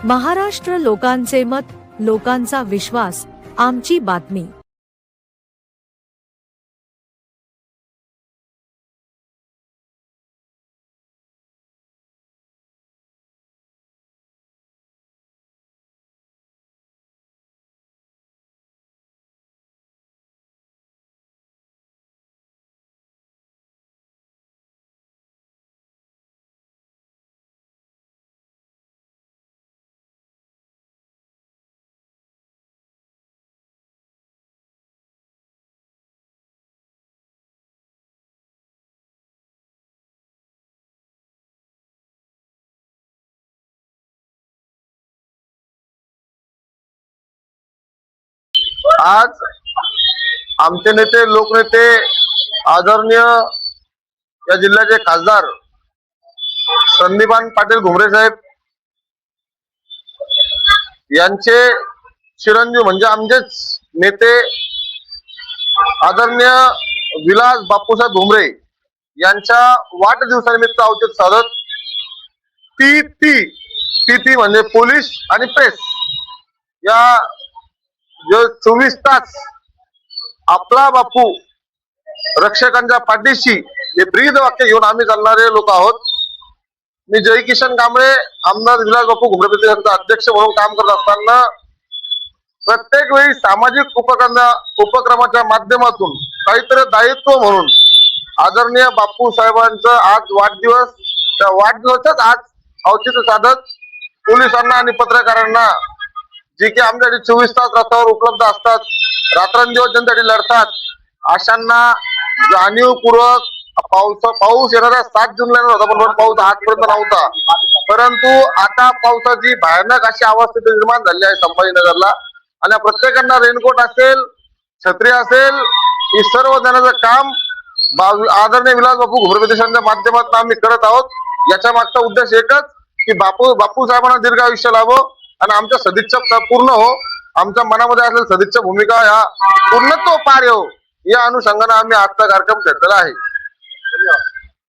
महाराष्ट्र लोकांचे मत, लोकांचा विश्वास, आमची बातमी। आज आमचे नेते, लोकनेते, आदरणीय या जिल्ह्याचे खासदार संदीपान पाटील घुमरे साहेब यांचे चिरंजीव म्हणजे आमचेच नेते आदरणीय विलास बापूसाहेब घुमरे यांच्या वाढदिवसानिमित्त औचित्य साधत ती म्हणजे पोलीस आणि प्रेस या जो 24 तास आपला बापू रक्षकांच्या पाठीशी हे ब्रीद वाक्य घेऊन आम्ही चालणारे लोक आहोत। मी जय किशन कांबळे, आमदार विलास बापू घुमरे प्रतिष्ठानचा अध्यक्ष म्हणून काम करत असताना प्रत्येक वेळी सामाजिक उपक्रमाच्या माध्यमातून काहीतरी दायित्व म्हणून आदरणीय बापू साहेबांचं आज वाढदिवस, त्या वाढदिवसाच आज औचित्य साधत पोलिसांना आणि पत्रकारांना जे की आमच्यासाठी 24 तास रस्त्यावर उपलब्ध असतात, रात्रंदिवस ज्यांच्यासाठी लढतात, अशांना जाणीवपूर्वक पाऊस येणारा 7 जूनला येणार होता, पण पाऊस आजपर्यंत नव्हता। परंतु आता पावसाची भयानक अशी अवस्था निर्माण झाली आहे संभाजीनगरला, आणि प्रत्येकांना रेनकोट असेल, छत्री असेल, हे सर्व देण्याचं काम आदरणीय विलास बापू घुमरे प्रतिष्ठानच्या माध्यमातून आम्ही करत आहोत। याच्या मागचा उद्देश एकच की बापू साहेबांना दीर्घ आयुष्य लाभो आणि आमच्या सदिच्छा पूर्ण हो, आमच्या मनामध्ये असलेली सदिच्छा भूमिका ह्या पूर्णत्व पार हो, या अनुषंगाने आम्ही आजचा कार्यक्रम घेतलेला आहे।